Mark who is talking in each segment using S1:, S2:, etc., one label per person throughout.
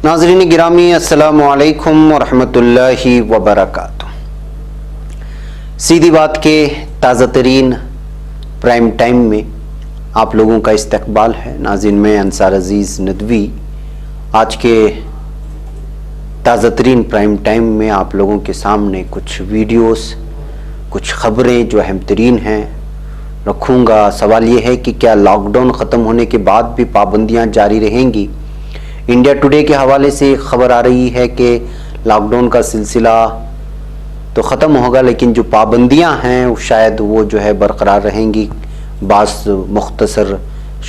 S1: नाज़रीन गिरामी अस्सलामु अलैकुम वरहमतुल्लाहि वबरकातुह। सीधी बात के ताज़ा तरीन प्राइम टाइम में आप लोगों का इस्तकबाल है। नाज़रीन मैं अंसार अजीज़ नदवी आज के ताज़ा तरीन प्राइम टाइम में आप लोगों के सामने कुछ वीडियोस, कुछ ख़बरें जो अहम तरीन हैं रखूँगा। सवाल ये है कि क्या लॉकडाउन ख़त्म होने के बाद भी पाबंदियाँ जारी रहेंगी। इंडिया टुडे के हवाले से एक ख़बर आ रही है कि लॉकडाउन का सिलसिला तो ख़त्म होगा लेकिन जो पाबंदियां हैं वो शायद वो जो है बरकरार रहेंगी बास मुख्तसर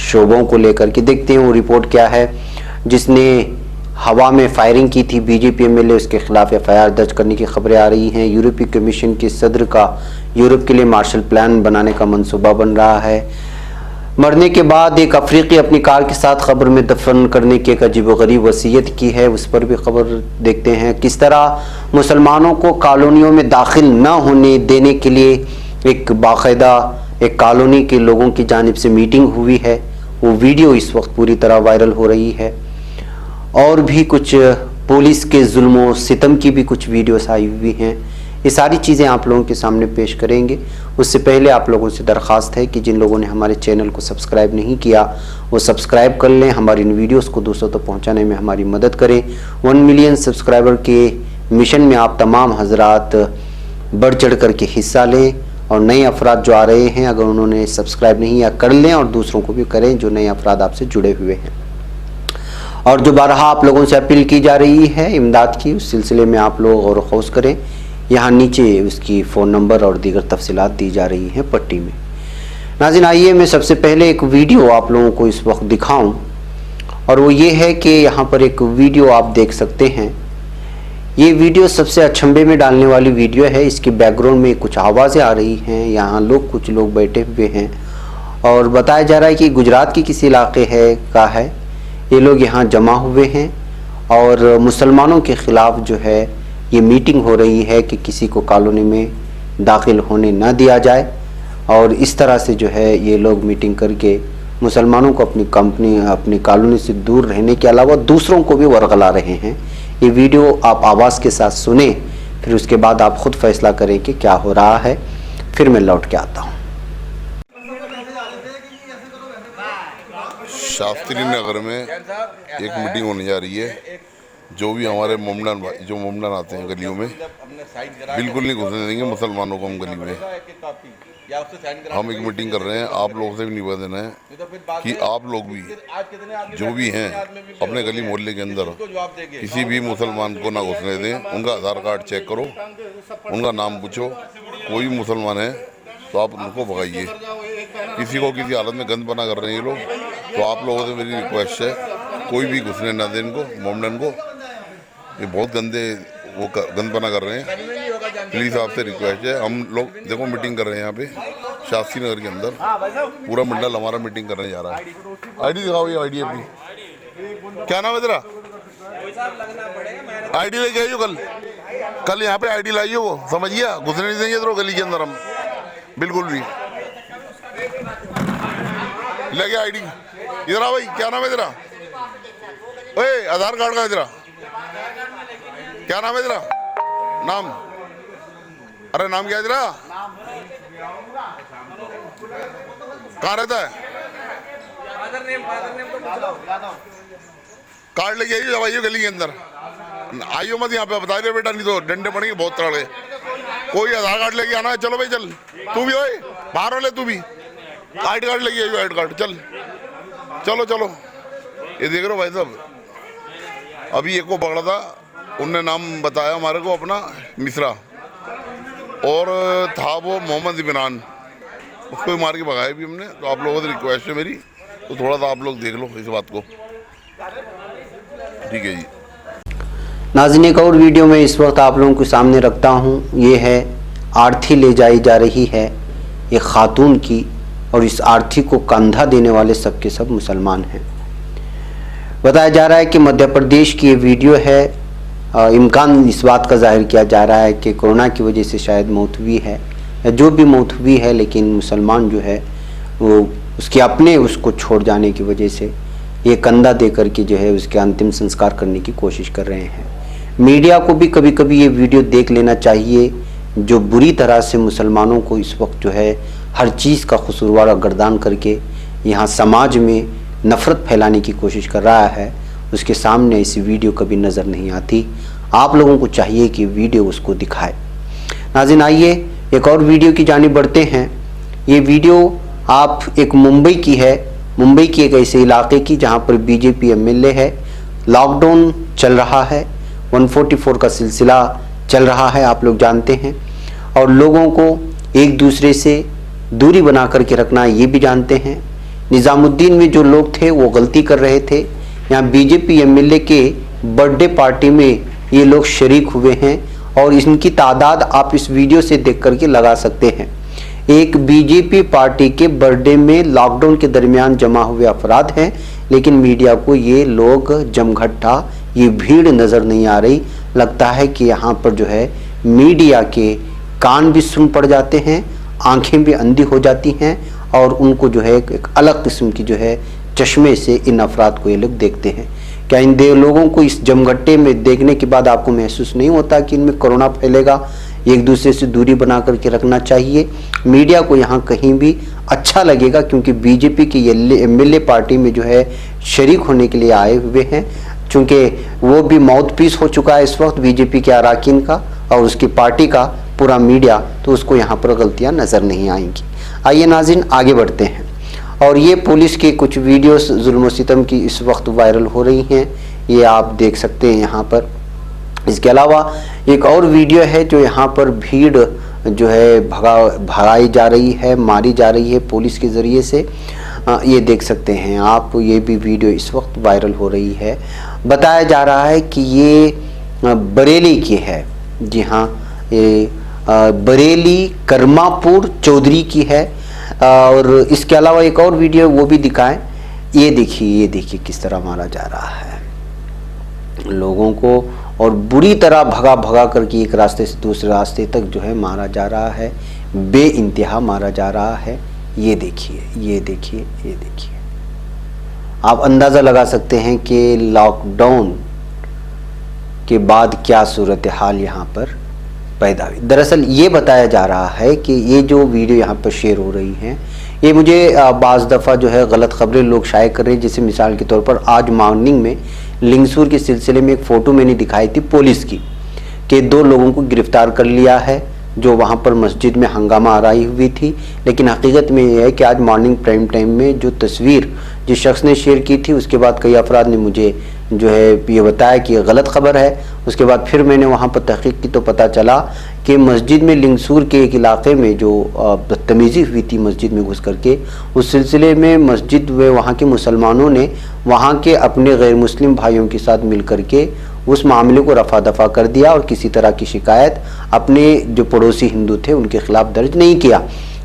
S1: शोबों को लेकर के। देखते हैं वो रिपोर्ट क्या है। जिसने हवा में फायरिंग की थी बीजेपी एमएलए, उसके खिलाफ एफआईआर दर्ज करने की खबरें आ रही हैं। यूरोपीय कमीशन के सदर का यूरोप के लिए मार्शल प्लान बनाने का मंसूबा बन रहा है। मरने के बाद एक अफ्रीकी अपनी कार के साथ कब्र में दफन करने की एक अजीबोगरीब वसीयत की है, उस पर भी खबर देखते हैं। किस तरह मुसलमानों को कॉलोनियों में दाखिल न होने देने के लिए एक बाकायदा एक कॉलोनी के लोगों की जानिब से मीटिंग हुई है। वो वीडियो इस वक्त पूरी तरह वायरल हो रही है। और भी कुछ पुलिस के जुल्म व सितम की भी कुछ वीडियोस आई हुई हैं। ये सारी चीज़ें आप लोगों के सामने पेश करेंगे। उससे पहले आप लोगों से दरख्वास्त है कि जिन लोगों ने हमारे चैनल को सब्सक्राइब नहीं किया वो सब्सक्राइब कर लें। हमारी इन वीडियोस को दूसरों तक पहुंचाने में हमारी मदद करें। 1 मिलियन सब्सक्राइबर के मिशन में आप तमाम हजरात बढ़ चढ़ करके हिस्सा लें और नए अफराद जो आ रहे हैं अगर उन्होंने सब्सक्राइब नहीं या कर लें और दूसरों को भी करें जो नए अफराद आपसे जुड़े हुए हैं। और जो बारहा आप लोगों से अपील की जा रही है इमदाद की, उस सिलसिले में आप लोग गौर खौज करें। यहाँ नीचे उसकी फ़ोन नंबर और दीगर तफसीलात दी जा रही हैं पट्टी में। नाज़रीन आइए मैं सबसे पहले एक वीडियो आप लोगों को इस वक्त दिखाऊं और वो ये है कि यहाँ पर एक वीडियो आप देख सकते हैं। ये वीडियो सबसे अचंभे में डालने वाली वीडियो है। इसके बैकग्राउंड में कुछ आवाज़ें आ रही हैं, यहाँ कुछ लोग बैठे हुए हैं और बताया जा रहा है कि गुजरात के किसी इलाके का है। ये लोग यहाँ जमा हुए हैं और मुसलमानों के ख़िलाफ़ जो है ये मीटिंग हो रही है कि किसी को कॉलोनी में दाखिल होने न दिया जाए। और इस तरह से जो है ये लोग मीटिंग करके मुसलमानों को अपनी कॉलोनी से दूर रहने के अलावा दूसरों को भी वरगला रहे हैं। ये वीडियो आप आवाज़ के साथ सुने, फिर उसके बाद आप ख़ुद फैसला करें कि क्या हो रहा है। फिर मैं लौट के आता हूँ।
S2: शास्त्री नगर में एक मीटिंग होने जा रही है। जो भी हमारे मोमडन भाई जो मोमडन आते हैं गलियों में बिल्कुल नहीं घुसने देंगे मुसलमानों को हम गली में। हम एक मीटिंग कर रहे हैं। आप लोगों से भी निवेदन है कि आप लोग भी जो भी हैं अपने गली मोहल्ले के अंदर किसी भी मुसलमान को ना घुसने दें। उनका आधार कार्ड चेक करो, उनका नाम पूछो, कोई मुसलमान है तो आप उनको भगाइए। किसी को किसी हालत में गंद बना कर रहे हैं ये लोग, तो आप लोगों से मेरी रिक्वेस्ट है कोई भी घुसने ना दें इनको मोमडन को। ये बहुत गंद बना कर रहे हैं। प्लीज़ आपसे रिक्वेस्ट है। हम लोग देखो मीटिंग कर रहे हैं यहाँ पे शास्त्री नगर के अंदर। पूरा मंडल हमारा मीटिंग करने जा रहा है। आईडी दिखाओ, ये आईडी अपनी। क्या नाम है तेरा? आईडी लेके आइयो कल यहाँ पे आईडी लाइयो, वो समझ गया। घुसने नहीं देंगे तो गली के अंदर हम बिल्कुल भी। लगे आईडी इधर आ भाई। क्या नाम है तेरा? ओए आधार कार्ड का है तेरा? क्या नाम है तेरा? नाम? अरे नाम क्या है तेरा? कहाँ रहता है? कार्ड लेके आइए, जब आइए गली के अंदर। आइयो मत यहाँ पे, बता रहे बेटा, नहीं तो डंडे पड़ेंगे बहुत तगड़े। कोई आधार कार्ड लेके आना है। चलो भाई चल, तू भी ओए बाहर वाले, तू भी आईडी कार्ड लेके आइयो। आईडी कार्ड चल, चलो चलो। ये देख रहे हो भाई साहब, अभी एक को पकड़ा था, उनने नाम बताया हमारे को अपना मिश्रा, और था वो मोहम्मद इमरान, उसको मार के भगाया भी हमने। तो आप लोगों से रिक्वेस्ट है मेरी, तो थोड़ा सा आप लोग देख लो इस बात को, ठीक है जी।
S1: नाज़रीन एक और वीडियो में इस वक्त आप लोगों के सामने रखता हूँ। ये है आरती ले जाई जा रही है एक खातून की, और इस आरती को कंधा देने वाले सब के सब मुसलमान हैं। बताया जा रहा है कि मध्य प्रदेश की ये वीडियो है। इम्कान इस बात का जाहिर किया जा रहा है कि कोरोना की वजह से शायद मौत हुई है या जो भी मौत हुई है, लेकिन मुसलमान जो है वो उसके अपने उसको छोड़ जाने की वजह से ये कंधा दे करके जो है उसके अंतिम संस्कार करने की कोशिश कर रहे हैं। मीडिया को भी कभी कभी ये वीडियो देख लेना चाहिए, जो बुरी तरह से मुसलमानों को इस वक्त जो है हर चीज़ का कसूरवार गर्दान करके यहाँ समाज में नफ़रत फैलाने की कोशिश कर रहा है, उसके सामने ऐसी वीडियो कभी नज़र नहीं आती। आप लोगों को चाहिए कि वीडियो उसको दिखाए। नाज़रीन, आइए एक और वीडियो की जानिब बढ़ते हैं। ये वीडियो आप एक मुंबई की है, मुंबई के एक ऐसे इलाके की जहाँ पर बीजेपी एमएलए है। लॉकडाउन चल रहा है, 144 का सिलसिला चल रहा है, आप लोग जानते हैं, और लोगों को एक दूसरे से दूरी बना करके रखना ये भी जानते हैं। निज़ामुद्दीन में जो लोग थे वो गलती कर रहे थे। यहाँ बीजेपी एमएलए के बर्थडे पार्टी में ये लोग शरीक हुए हैं और इनकी तादाद आप इस वीडियो से देख करके लगा सकते हैं। एक बीजेपी पार्टी के बर्थडे में लॉकडाउन के दरमियान जमा हुए अफराद हैं, लेकिन मीडिया को ये लोग जमघटा, ये भीड़ नज़र नहीं आ रही। लगता है कि यहाँ पर जो है मीडिया के कान भी सुन पड़ जाते हैं, आंखें भी अंधी हो जाती हैं और उनको जो है एक अलग किस्म की जो है चश्मे से इन अफराद को ये लोग देखते हैं। क्या इन लोगों को इस जमघट्टे में देखने के बाद आपको महसूस नहीं होता कि इनमें कोरोना फैलेगा? एक दूसरे से दूरी बना करके रखना चाहिए। मीडिया को यहाँ कहीं भी अच्छा लगेगा, क्योंकि बीजेपी की एमएलए पार्टी में जो है शरीक होने के लिए आए हुए हैं, चूँकि वो भी माउथपीस हो चुका है इस वक्त बीजेपी के अराकीन का और उसकी पार्टी का पूरा मीडिया, तो उसको यहाँ पर गलतियाँ नज़र नहीं आएंगी। आइए नाज़रीन आगे बढ़ते हैं। और ये पुलिस के कुछ वीडियोस जुल्म सितम की इस वक्त वायरल हो रही हैं, ये आप देख सकते हैं यहाँ पर। इसके अलावा एक और वीडियो है जो यहाँ पर भीड़ जो है भगाई जा रही है, मारी जा रही है पुलिस के ज़रिए से। ये देख सकते हैं आप, ये भी वीडियो इस वक्त वायरल हो रही है। बताया जा रहा है कि ये बरेली की है। जी हाँ, ये बरेली करमापुर चौधरी की है। और इसके अलावा एक और वीडियो वो भी दिखाएं। ये देखिए किस तरह मारा जा रहा है लोगों को, और बुरी तरह भगा करके एक रास्ते से दूसरे रास्ते तक जो है मारा जा रहा है, बेइंतहा मारा जा रहा है। ये देखिए आप अंदाज़ा लगा सकते हैं कि लॉकडाउन के बाद क्या सूरत हाल यहाँ पर पैदा हुई। दरअसल ये बताया जा रहा है कि ये जो वीडियो यहाँ पर शेयर हो रही हैं, ये मुझे बाज़ दफ़ा जो है गलत खबरें लोग शाये कर रहे हैं। जैसे मिसाल के तौर पर आज मॉर्निंग में लिंगसूर के सिलसिले में एक फ़ोटो मैंने दिखाई थी पुलिस की, कि 2 लोगों को गिरफ़्तार कर लिया है जो वहाँ पर मस्जिद में हंगामा आराई हुई थी। लेकिन हकीकत में यह है कि आज मॉर्निंग प्राइम टाइम में जो तस्वीर जिस शख्स ने शेयर की थी, उसके बाद कई अफराद ने मुझे जो है ये बताया कि यह गलत खबर है। उसके बाद फिर मैंने वहाँ पर तहकीक की तो पता चला कि मस्जिद में लिंगसूर के एक इलाके में जो बदतमीज़ी हुई थी मस्जिद में घुस करके, उस सिलसिले में मस्जिद व वहाँ के मुसलमानों ने वहाँ के अपने गैर मुस्लिम भाइयों के साथ मिल करके उस मामले को रफा दफा कर दिया और किसी तरह की शिकायत अपने जो पड़ोसी हिंदू थे उनके खिलाफ दर्ज नहीं किया।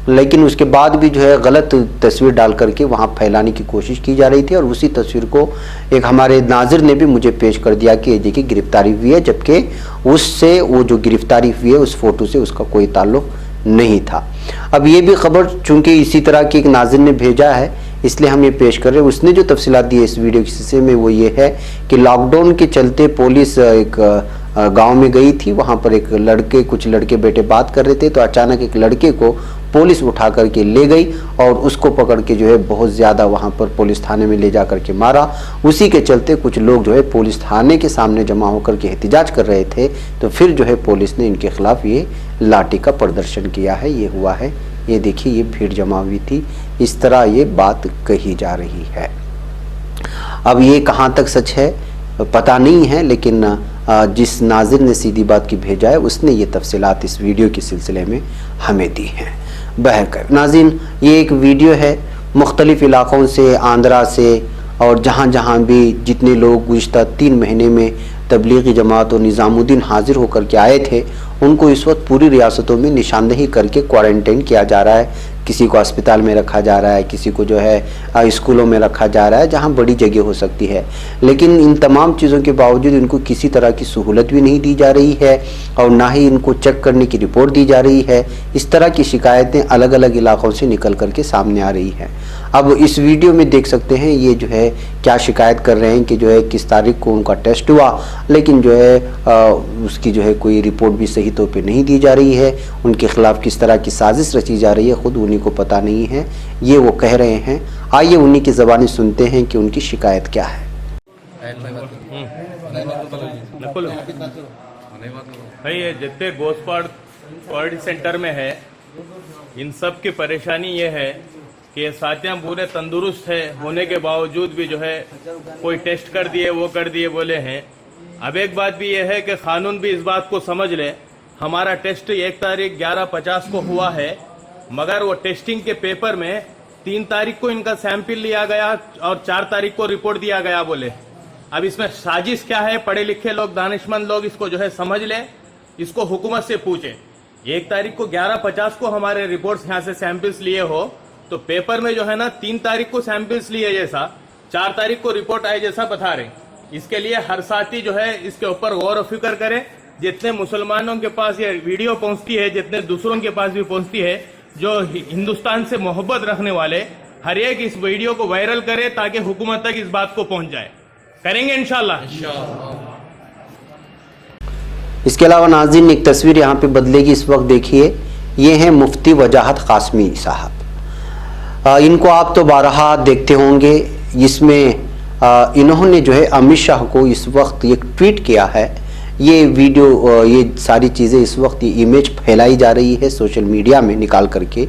S1: लेकिन उसके बाद भी जो है गलत तस्वीर डाल करके वहाँ फैलाने की कोशिश की जा रही थी, और उसी तस्वीर को एक हमारे नाजिर ने भी मुझे पेश कर दिया कि ये देखिए गिरफ्तारी हुई है, जबकि उससे वो जो गिरफ्तारी हुई है उस फोटो से उसका कोई ताल्लुक नहीं था। अब ये भी खबर चूँकि इसी तरह की एक नाजिर ने भेजा है, इसलिए हम ये पेश कर रहे हैं। उसने जो तफसीलात दी है इस वीडियो के सिलसिले में वो ये है कि लॉकडाउन के चलते पुलिस एक गांव में गई थी। वहाँ पर कुछ लड़के बेटे बात कर रहे थे, तो अचानक एक लड़के को पुलिस उठा करके ले गई और उसको पकड़ के जो है बहुत ज़्यादा वहाँ पर पुलिस थाने में ले जा करके मारा। उसी के चलते कुछ लोग जो है पुलिस थाने के सामने जमा होकर के एहतिजाज कर रहे थे, तो फिर जो है पुलिस ने इनके खिलाफ ये लाठी का प्रदर्शन किया है। ये हुआ है, ये देखिए ये भीड़ जमा हुई थी, इस तरह ये बात कही जा रही है। अब ये कहाँ तक सच है पता नहीं है, लेकिन जिस नाजिर ने सीधी बात की भेजा है उसने ये तफसीलात इस वीडियो के सिलसिले में हमें दी हैं। बहरकर नाज़रीन, ये एक वीडियो है मुख्तलिफ़ इलाक़ों से, आंध्रा से, और जहाँ जहाँ भी जितने लोग गुज़िश्ता 3 महीने में तबलीगी जमात और निज़ामुद्दीन हाजिर होकर के आए थे, उनको इस वक्त पूरी रियासतों में निशानदेही करके क्वारंटाइन किया जा रहा है। किसी को अस्पताल में रखा जा रहा है, किसी को जो है स्कूलों में रखा जा रहा है, जहाँ बड़ी जगह हो सकती है। लेकिन इन तमाम चीज़ों के बावजूद इनको किसी तरह की सहूलत भी नहीं दी जा रही है और ना ही इनको चेक करने की रिपोर्ट दी जा रही है। इस तरह की शिकायतें अलग अलग इलाक़ों से निकल करके सामने आ रही हैं। अब इस वीडियो में देख सकते हैं ये जो है क्या शिकायत कर रहे हैं कि जो है किस तारीख को उनका टेस्ट हुआ, लेकिन जो है उसकी जो है कोई रिपोर्ट भी सही तौर पे नहीं दी जा रही है। उनके खिलाफ किस तरह की साजिश रची जा रही है खुद उन्हीं को पता नहीं है, ये वो कह रहे हैं। आइए उन्हीं की ज़बानी सुनते हैं कि उनकी शिकायत क्या है।
S3: भाई ये जितने गोस्पाड़ क्वालिटी सेंटर में है, इन सब की परेशानी ये है कि ये साथियाँ पूरे तंदुरुस्त है होने के बावजूद भी जो है कोई टेस्ट कर दिए वो कर दिए बोले हैं। अब एक बात भी ये है कि कानून भी इस बात को समझ ले, हमारा टेस्ट 1 तारीख 11:50 को हुआ है, मगर वो टेस्टिंग के पेपर में 3 तारीख को इनका सैंपल लिया गया और 4 तारीख को रिपोर्ट दिया गया बोले। अब इसमें साजिश क्या है, पढ़े लिखे लोग दानिशमंद लोग इसको जो है समझ ले, इसको हुकूमत से पूछे। 1 तारीख को 11:50 को हमारे रिपोर्ट्स यहाँ से सैंपल्स लिए हो तो पेपर में जो है ना 3 तारीख को सैंपल्स लिए जैसा, 4 तारीख को रिपोर्ट आए जैसा बता रहे। इसके लिए हर साथी जो है इसके ऊपर गौर फिक्र करे। जितने मुसलमानों के पास ये वीडियो पहुंचती है, जितने दूसरों के पास भी पहुंचती है, जो हिंदुस्तान से मोहब्बत रखने वाले, हर एक इस वीडियो को वायरल करे ताकि हुकूमत तक इस बात को पहुंच जाए। करेंगे इंशाल्लाह।
S1: इसके अलावा नाज़रीन एक तस्वीर यहाँ पे बदलेगी, इस वक्त देखिए, ये हैं मुफ्ती वजाहत कासमी साहब। इनको आप तो बारहा देखते होंगे। इसमें इन्होंने जो है अमित शाह को इस वक्त एक ट्वीट किया है। ये वीडियो, ये सारी चीज़ें इस वक्त ये इमेज फैलाई जा रही है सोशल मीडिया में निकाल करके।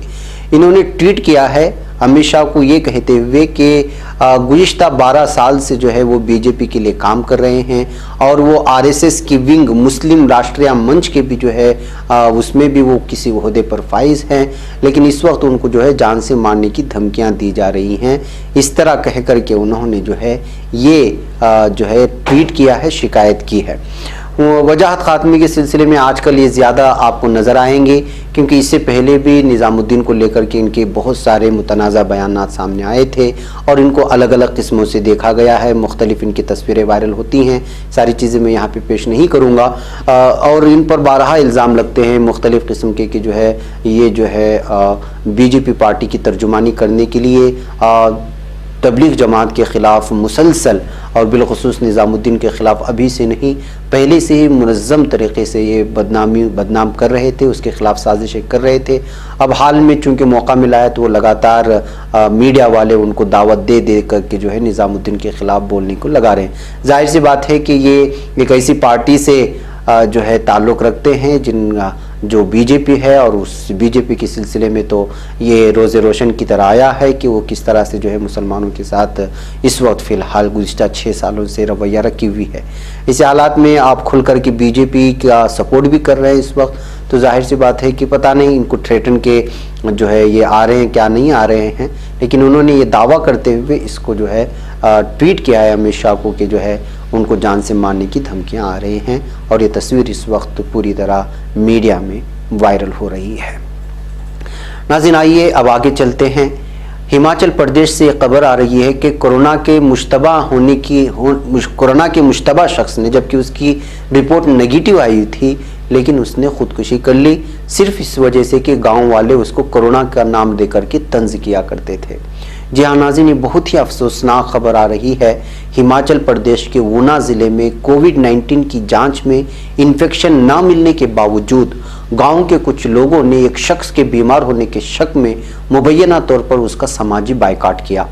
S1: इन्होंने ट्वीट किया है अमित शाह को ये कहते हुए कि गुज़िश्ता 12 साल से जो है वो बीजेपी के लिए काम कर रहे हैं और वो आरएसएस की विंग मुस्लिम राष्ट्रीय मंच के भी जो है उसमें भी वो किसी ओहदे पर फाइज हैं, लेकिन इस वक्त उनको जो है जान से मारने की धमकियां दी जा रही हैं। इस तरह कह करके उन्होंने जो है ये जो है ट्वीट किया है, शिकायत की है। वजाहत खात्मी के सिलसिले में आजकल ये ज़्यादा आपको नज़र आएंगे, क्योंकि इससे पहले भी निज़ामुद्दीन को लेकर के इनके बहुत सारे मुतनाज़ा बयानात सामने आए थे और इनको अलग अलग किस्मों से देखा गया है। मुख्तलिफ इनकी तस्वीरें वायरल होती हैं, सारी चीज़ें मैं यहाँ पे पेश नहीं करूँगा। और इन पर बारहा इल्ज़ाम लगते हैं मुख्तलिफ किस्म के कि जो है ये जो है बीजेपी पार्टी की तर्जुमानी करने के लिए तबलीग जमात के ख़िलाफ़ मुसलसल और बिलखुसूस निज़ामुद्दीन के ख़िलाफ़ अभी से नहीं पहले से ही मुनज़्ज़म तरीक़े से ये बदनाम कर रहे थे, उसके ख़िलाफ़ साजिशें कर रहे थे। अब हाल में चूँकि मौका मिला है तो वो लगातार मीडिया वाले उनको दावत दे करके जो है निज़ामुद्दीन के ख़िलाफ़ बोलने को लगा रहे हैं। जाहिर सी बात है कि ये एक ऐसी पार्टी से जो है ताल्लुक़ रखते हैं जो बीजेपी है, और उस बीजेपी के सिलसिले में तो ये रोज़े रोशन की तरह आया है कि वो किस तरह से जो है मुसलमानों के साथ इस वक्त फ़िलहाल गुज़िश्ता 6 सालों से रवैया रखी हुई है। इस हालात में आप खुल कर के बीजेपी का सपोर्ट भी कर रहे हैं इस वक्त, तो जाहिर सी बात है कि पता नहीं इनको थ्रेटन के जो है ये आ रहे हैं क्या नहीं आ रहे हैं, लेकिन उन्होंने ये दावा करते हुए इसको जो है ट्वीट किया है अमित शाह को कि जो है उनको जान से मारने की धमकियां आ रही हैं, और ये तस्वीर इस वक्त पूरी तरह मीडिया में वायरल हो रही है। नाज़रीन आइए अब आगे चलते हैं। हिमाचल प्रदेश से खबर आ रही है कि कोरोना के मुश्तबा शख्स ने, जबकि उसकी रिपोर्ट नेगेटिव आई थी, लेकिन उसने खुदकुशी कर ली, सिर्फ इस वजह से कि गांव वाले उसको कोरोना का नाम देकर के तंज किया करते थे। जी हाँ नाज़रीन, ये बहुत ही अफसोसनाक खबर आ रही है। हिमाचल प्रदेश के ऊना ज़िले में कोविड-19 की जांच में इन्फेक्शन ना मिलने के बावजूद गांव के कुछ लोगों ने एक शख्स के बीमार होने के शक में मुबैना तौर पर उसका समाजी बायकाट किया।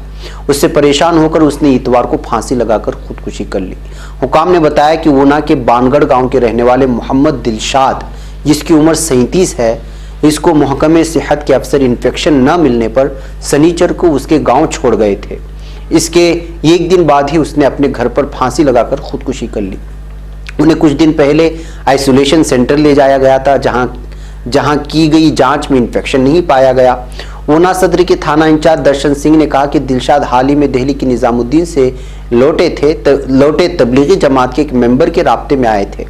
S1: उससे परेशान होकर उसने इतवार को फांसी लगाकर खुदकुशी कर ली। हुकाम ने बताया कि ऊना के बानगढ़ गाँव के रहने वाले मोहम्मद दिलशाद, जिसकी उम्र 37 है, इसको महकमे सेहत के अफसर इन्फेक्शन न मिलने पर शनिचर को उसके गांव छोड़ गए थे। इसके एक दिन बाद ही उसने अपने घर पर फांसी लगाकर खुदकुशी कर ली। उन्हें कुछ दिन पहले आइसोलेशन सेंटर ले जाया गया था, जहां की गई जांच में इन्फेक्शन नहीं पाया गया। ऊना सदर के थाना इंचार्ज दर्शन सिंह ने कहा कि दिलशाद हाल ही में दिल्ली के निज़ामुद्दीन से लौटे तबलीगी जमात के एक मेंबर के राब्ते में आए थे।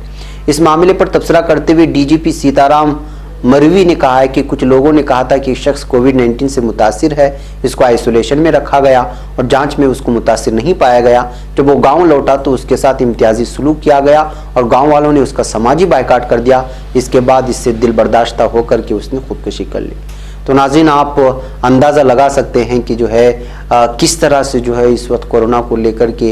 S1: इस मामले पर तबसरा करते हुए डीजीपी सीताराम मरवी ने कहा है कि कुछ लोगों ने कहा था कि शख्स कोविड-19 से मुतासिर है, इसको आइसोलेशन में रखा गया और जांच में उसको मुतासिर नहीं पाया गया। जब वो गांव लौटा तो उसके साथ इम्तियाजी सलूक किया गया और गांव वालों ने उसका समाजी बायकाट कर दिया। इसके बाद इससे दिल बर्दाश्त होकर के उसने खुदकुशी कर ली। तो नाज़रीन, आप अंदाज़ा लगा सकते हैं कि जो है किस तरह से जो है इस वक्त कोरोना को लेकर के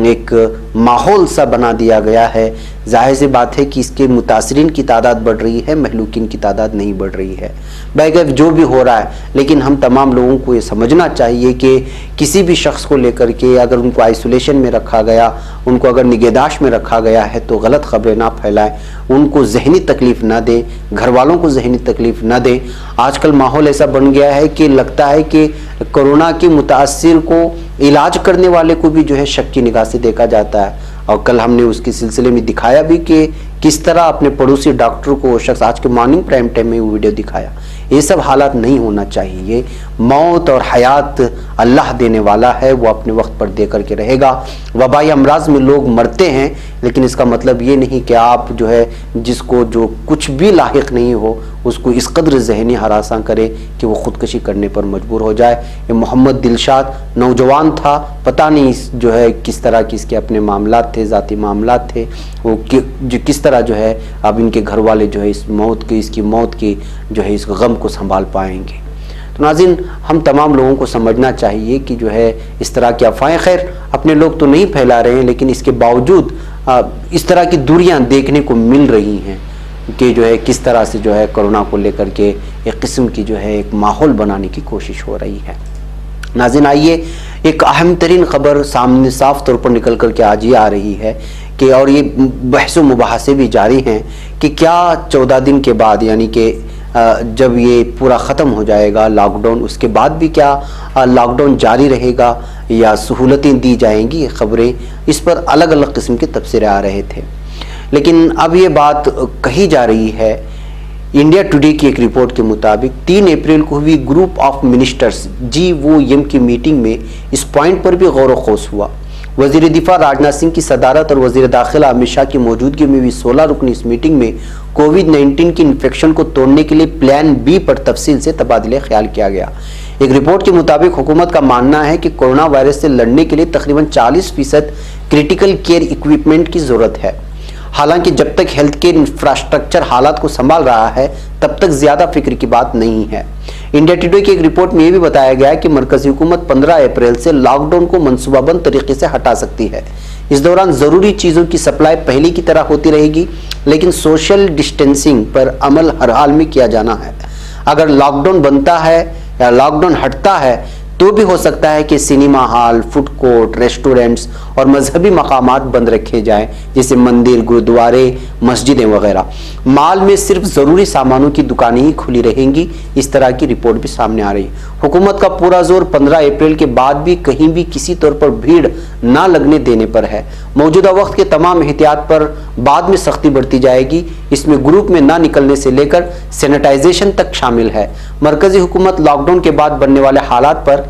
S1: एक माहौल सा बना दिया गया है। जाहिर सी बात है कि इसके मुतासरीन की तादाद बढ़ रही है, महलूकिन की तादाद नहीं बढ़ रही है। बैगैफ जो भी हो रहा है, लेकिन हम तमाम लोगों को ये समझना चाहिए कि किसी भी शख्स को लेकर के अगर उनको आइसोलेशन में रखा गया, उनको अगर निगहदाश्त में रखा गया है तो गलत खबरें ना फैलाएं, उनको जहनी तकलीफ़ ना दें, घर वालों को जहनी तकलीफ़ ना दें। आजकल माहौल ऐसा बन गया है कि लगता है कि कोरोना के मुतासिर को इलाज करने वाले को भी जो है शक की निगाह से देखा जाता है। और कल हमने उसके सिलसिले में दिखाया भी कि किस तरह अपने पड़ोसी डॉक्टर को वो शख्स, आज के मॉर्निंग प्राइम टाइम में वो वीडियो दिखाया। ये सब हालात नहीं होना चाहिए। मौत और हयात अल्लाह देने वाला है, वो अपने वक्त पर दे करके रहेगा। वबाई अमराज में लोग मरते हैं, लेकिन इसका मतलब ये नहीं कि आप जो है जिसको जो कुछ भी लाहिक नहीं हो उसको इस कदर जहनी हरासा करे कि वो ख़ुदकशी करने पर मजबूर हो जाए। ये मोहम्मद दिलशाद नौजवान था, पता नहीं जो है किस तरह की इसके अपने मामलात थे, ज़ाती मामलात थे, वो जो किस तरह जो है अब इनके घर वाले जो है इसकी मौत की जो है इस गम को संभाल पाएंगे। तो नाज़रीन, हम तमाम लोगों को समझना चाहिए कि जो है इस तरह की अफवाहें, खैर अपने लोग तो नहीं फैला रहे हैं, लेकिन इसके बावजूद इस तरह की दूरियां देखने को मिल रही हैं कि जो है किस तरह से जो है कोरोना को लेकर के एक किस्म की जो है एक माहौल बनाने की कोशिश हो रही है। नाज़रीन, आइए एक अहम तरीन खबर सामने साफ तौर पर निकल कर के आज ही आ रही है कि, और ये बहस व मुबाहसे भी जारी हैं कि क्या 14 दिन के बाद, यानी कि जब ये पूरा ख़त्म हो जाएगा लॉकडाउन, उसके बाद भी क्या लॉकडाउन जारी रहेगा या सहूलतें दी जाएंगी। खबरें इस पर अलग अलग किस्म के तबसरे आ रहे थे, लेकिन अब ये बात कही जा रही है। इंडिया टुडे की एक रिपोर्ट के मुताबिक 3 अप्रैल को हुई ग्रुप ऑफ मिनिस्टर्स GOM की मीटिंग में इस पॉइंट पर भी गौर व खौस हुआ। वज़ीर दिफा राजनाथ सिंह की सदारत और वज़ीर दाखिला अमित शाह की मौजूदगी में हुई 16 रुकनी इस मीटिंग में कोविड-19 की इन्फेक्शन को तोड़ने के लिए प्लान B पर तफसील से तबादले ख्याल किया गया। एक रिपोर्ट के मुताबिक हुकूमत का मानना है कि कोरोना वायरस से लड़ने के लिए तकरीबन 40% क्रिटिकल केयर इक्विपमेंट की ज़रूरत है। हालांकि जब तक हेल्थ केयर इंफ्रास्ट्रक्चर हालात को संभाल रहा है तब तक ज़्यादा फिक्र की बात नहीं है। इंडिया टुडे की एक रिपोर्ट में यह भी बताया गया है कि मरकजी हुकूमत 15 अप्रैल से लॉकडाउन को मनसूबाबंद तरीके से हटा सकती है। इस दौरान ज़रूरी चीज़ों की सप्लाई पहले की तरह होती रहेगी, लेकिन सोशल डिस्टेंसिंग पर अमल हर हाल में किया जाना है। अगर लॉकडाउन बनता है या लॉकडाउन हटता है तो भी हो सकता है कि cinema hall, food court, restaurants और मजहबी मकामात बंद रखे जाएं, जैसे मंदिर, गुरुद्वारे, मस्जिदें वगैरह। माल में सिर्फ ज़रूरी सामानों की दुकानें ही खुली रहेंगी। इस तरह की रिपोर्ट भी सामने आ रही है। हुकूमत का पूरा जोर 15 अप्रैल के बाद भी कहीं भी किसी तौर पर भीड़ ना लगने देने पर है। मौजूदा वक्त के तमाम एहतियात पर बाद में सख्ती बढ़ती जाएगी। इसमें ग्रुप में ना निकलने से लेकर सैनिटाइजेशन तक शामिल है। मरकजी हुकूमत लॉकडाउन के बाद बनने वाले हालात पर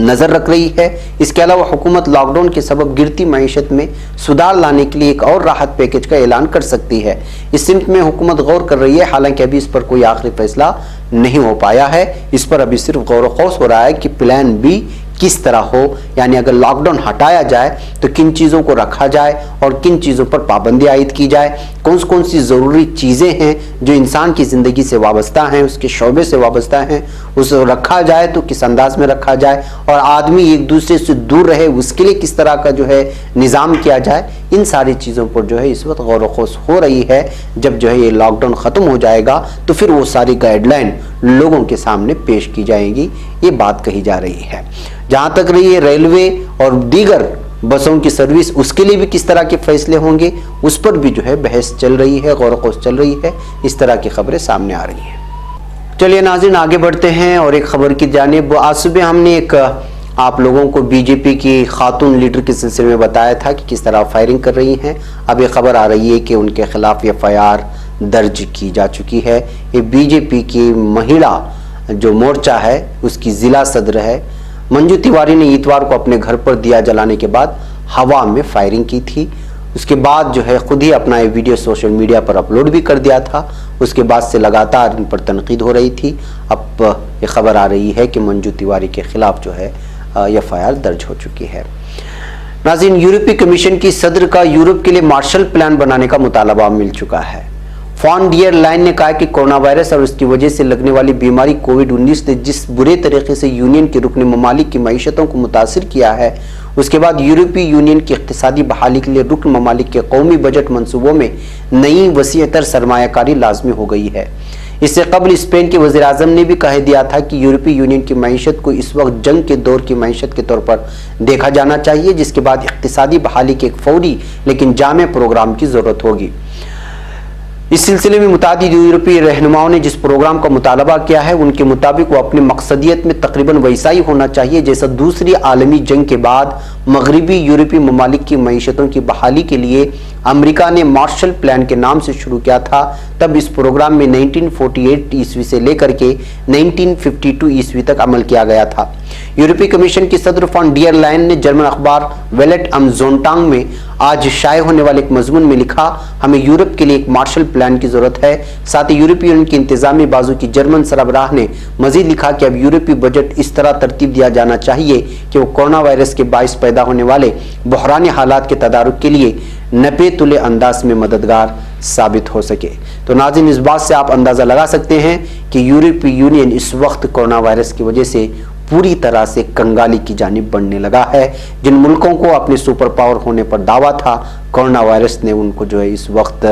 S1: नजर रख रही है। इसके अलावा हुकूमत लॉकडाउन के सबब गिरती मईशत में सुधार लाने के लिए एक और राहत पैकेज का ऐलान कर सकती है। इस सिमत में हुकूमत गौर कर रही है, हालांकि अभी इस पर कोई आखिरी फैसला नहीं हो पाया है। इस पर अभी सिर्फ गौर खौस हो रहा है कि प्लान B किस तरह हो, यानी अगर लॉकडाउन हटाया जाए तो किन चीज़ों को रखा जाए और किन चीज़ों पर पाबंदी आयद की जाए, कौन सी ज़रूरी चीज़ें हैं जो इंसान की ज़िंदगी से वाबस्ता हैं, उसके शोबे से वाबस्ता हैं, उसे रखा जाए तो किस अंदाज में रखा जाए, और आदमी एक दूसरे से दूर रहे उसके लिए किस तरह का जो है निज़ाम किया जाए। इन सारी चीज़ों पर जो है इस वक्त गौर ख़ौस हो रही है। जब जो है ये लॉकडाउन ख़त्म हो जाएगा तो फिर वो सारी गाइडलाइन लोगों के सामने पेश की जाएंगी, ये बात कही जा रही है। जहाँ तक रही है रेलवे और दीगर बसों की सर्विस, उसके लिए भी किस तरह के फैसले होंगे, उस पर भी जो है बहस चल रही है, गौर ख़ौस चल रही है। इस तरह की खबरें सामने आ रही हैं। चलिए नाज़रीन, आगे बढ़ते हैं और एक खबर की जानिब। आज सुबह हमने एक आप लोगों को बीजेपी की खातून लीडर के सिलसिले में बताया था कि किस तरह फायरिंग कर रही हैं। अब ये खबर आ रही है कि उनके खिलाफ FIR दर्ज की जा चुकी है। ये बीजेपी की महिला जो मोर्चा है उसकी ज़िला सदर है मंजू तिवारी ने इतवार को अपने घर पर दिया जलाने के बाद हवा में फायरिंग की थी। उसके बाद जो है खुद ही अपना ये वीडियो सोशल मीडिया पर अपलोड भी कर दिया था। उसके बाद से लगातार इन पर तनकीद हो रही थी। अब ये खबर आ रही है कि मंजू तिवारी के खिलाफ जो है FIR दर्ज हो चुकी है। नाज़रीन, यूरोपीय कमीशन की सदर का यूरोप के लिए मार्शल प्लान बनाने का मुतालबा मिल चुका है। फॉन डियर लाइन ने कहा कि कोरोना वायरस और उसकी वजह से लगने वाली बीमारी कोविड-19 ने जिस बुरे तरीके से यूनियन के रुकने ममालिक की मईशतों को मुतासिर किया है, उसके बाद यूरोपीय यूनियन की इक्तिसादी बहाली के लिए रुकन ममालिक के कौमी बजट मंसूबों में नई वसीअतर सरमायाकारी लाजमी हो गई है। इससे कबल स्पेन के वज़ीर-ए-आज़म ने भी कह दिया था कि यूरोपीय यूनियन की मईशत को इस वक्त जंग के दौर की मईशत के तौर पर देखा जाना चाहिए, जिसके बाद इक्तिसादी बहाली के एक फौरी लेकिन जामे प्रोग्राम की जरूरत होगी। इस सिलसिले में मुतादिद यूरोपीय रहनुमाओं ने जिस प्रोग्राम का मुतालबा किया है, उनके मुताबिक वो अपनी मकसदियत में तकरीबन वैसा ही होना चाहिए जैसा दूसरी आलमी जंग के बाद मगरबी यूरोपीय ममालिक की मईशतों की बहाली के लिए अमेरिका ने मार्शल प्लान के नाम से शुरू किया था। तब इस प्रोग्राम में 1948 ईस्वी से लेकर के 1952 ईस्वी तक अमल किया गया था। यूरोपीय कमीशन की सदर फॉन डियर लाइन ने जर्मन अखबार वेलेट अम ज़ोनटाग में आज शाये होने वाले एक मजमून में लिखा, हमें यूरोप के लिए एक मार्शल प्लान की जरूरत है। साथ ही यूरोपीय यूनियन की इंतजामी बाजू की जर्मन सरबराह ने मजीद लिखा कि अब यूरोपीय बजट इस तरह तरतीब दिया जाना चाहिए कि वो कोरोना वायरस के बाइस पैदा होने वाले बहरानी हालात के तदारुक के लिए नपे तुले अंदाज में मददगार साबित हो सके। तो नाज़रीन, इस बात से आप अंदाजा लगा सकते हैं कि यूरोपीय यूनियन इस वक्त कोरोना वायरस की वजह से पूरी तरह से कंगाली की जानिब बढ़ने लगा है। जिन मुल्कों को अपने सुपर पावर होने पर दावा था, कोरोना वायरस ने उनको जो है इस वक्त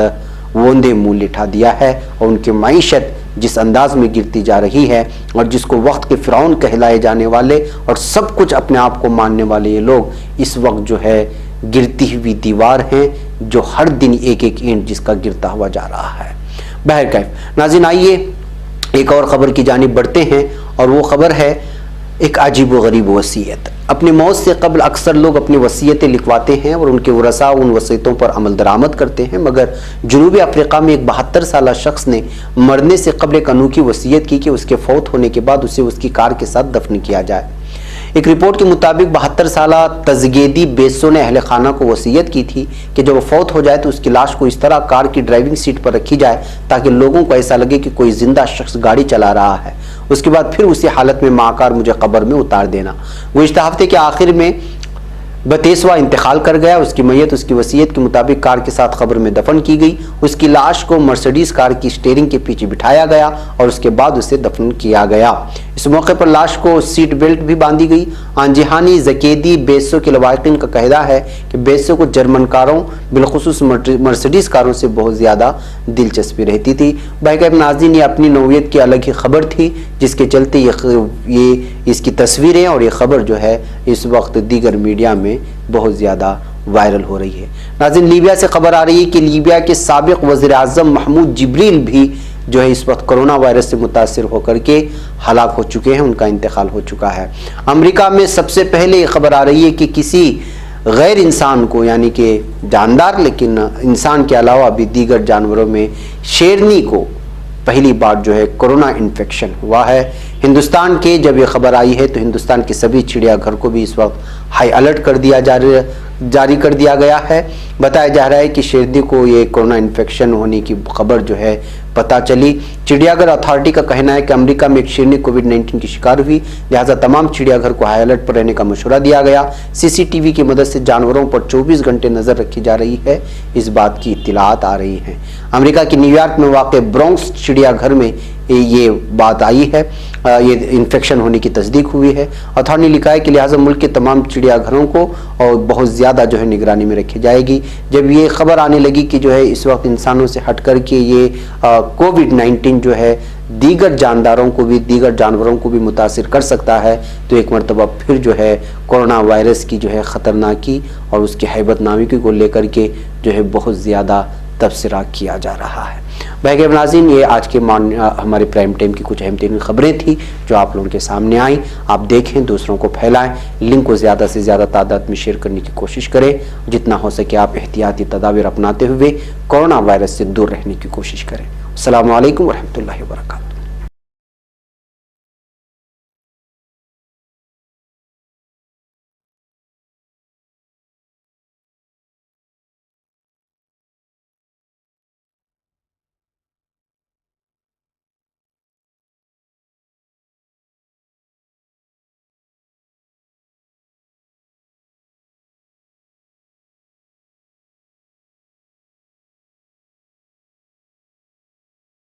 S1: वोंदे मुंह लिठा दिया है और उनकी मईशत जिस अंदाज में गिरती जा रही है और जिसको वक्त के फिरौन कहलाए जाने वाले और सब कुछ अपने आप को मानने वाले ये लोग इस वक्त जो है गिरती हुई दीवार हैं, जो हर दिन एक एक ईंट जिसका गिरता हुआ जा रहा है। बहरकैफ नाज़रीन, आइए एक और ख़बर की जानिब बढ़ते हैं और वो ख़बर है एक अजीब व गरीब वसीयत। अपनी मौत से कबल अक्सर लोग अपनी वसीयतें लिखवाते हैं और उनके वरसा उन वसीयतों पर अमल दरामद करते हैं, मगर जनूबी अफ्रीका में एक 72 साल शख्स ने मरने से कबल एक अनोखी वसीयत की कि उसके फौत होने के बाद उसे उसकी कार के साथ दफन किया जाए। एक रिपोर्ट के मुताबिक 72 साल तजगेदी बेसो ने अहले खाना को वसीयत की थी कि जब वो फौत हो जाए तो उसकी लाश को इस तरह कार की ड्राइविंग सीट पर रखी जाए ताकि लोगों को ऐसा लगे कि कोई जिंदा शख्स गाड़ी चला रहा है। उसके बाद फिर उसी हालत में माकार मुझे कब्र में उतार देना। गुज़िश्ता हफ्ते के आखिर में 32वां इंतकाल कर गया। उसकी मैयत उसकी वसीयत के मुताबिक कार के साथ कब्र में दफन की गई। उसकी लाश को मर्सिडीज कार की स्टीयरिंग के पीछे बिठाया गया और उसके बाद उसे दफन किया गया। इस मौके पर लाश को सीट बेल्ट भी बांधी गई। आंजिहानी जकेदी बेसो के लवाकिन का कहना है कि बेसो को जर्मन कारों बिलखुसूस मर्सिडीज कारों से बहुत ज़्यादा दिलचस्पी रहती थी। भाई नाज़रीन, ये अपनी नौयत की अलग ही खबर थी जिसके चलते ये इसकी तस्वीरें और ये खबर जो है इस वक्त दीगर मीडिया में बहुत ज़्यादा वायरल हो रही है। नाज़रीन, लीबिया से खबर आ रही है कि लीबिया के साबिक वज़ीर-ए-आज़म महमूद जिब्रील भी जो है इस वक्त कोरोना वायरस से मुतासिर होकर के हलाक हो चुके हैं, उनका इंतकाल हो चुका है। अमेरिका में सबसे पहले ये खबर आ रही है कि किसी गैर इंसान को, यानी कि जानदार लेकिन इंसान के अलावा भी दीगर जानवरों में शेरनी को पहली बार जो है कोरोना इन्फेक्शन हुआ है। हिंदुस्तान के जब ये खबर आई है तो हिंदुस्तान के सभी चिड़ियाघर को भी इस वक्त हाई अलर्ट कर दिया जारी कर दिया गया है। बताया जा रहा है कि शेरनी को ये कोरोना इन्फेक्शन होने की खबर जो है पता चली। चिड़ियाघर अथॉरिटी का कहना है कि अमेरिका में एक शेरनी कोविड-19 की शिकार हुई, लिहाजा तमाम चिड़ियाघर को हाई अलर्ट पर रहने का मशवरा दिया गया। सीसीटीवी की मदद से जानवरों पर 24 घंटे नजर रखी जा रही है, इस बात की इत्तलात आ रही हैं। अमेरिका के न्यूयॉर्क में वाक़ ब्रोंक्स चिड़ियाघर में ये बात आई है, ये इन्फेक्शन होने की तस्दीक हुई है। अथॉरिटी ने लिखा है कि लिहाजा मुल्क के तमाम चिड़ियाघरों को और बहुत ज़्यादा जो है निगरानी में रखी जाएगी। जब ये खबर आने लगी कि जो है इस वक्त इंसानों से हट कर के ये कोविड-19 जो है दीगर जानदारों को भी, दीगर जानवरों को भी मुतासिर कर सकता है, तो एक मरतबा फिर जो है कोरोना वायरस की जो है ख़तरनाकी और उसकी हैबतनामी को लेकर के जो है बहुत ज़्यादा तबसरा किया जा रहा है। भाई नाज़रीन, ये आज के हमारे प्राइम टाइम की कुछ अहम तरीन खबरें थी जो आप लोगों के सामने आई। आप देखें, दूसरों को फैलाएं, लिंक को ज़्यादा से ज़्यादा तादाद में शेयर करने की कोशिश करें। जितना हो सके आप एहतियाती तदाबीर अपनाते हुए कोरोना वायरस से दूर रहने की कोशिश करें। अस्सलामु अलैकुम वरहमतुल्लाहि वबरकातुहू।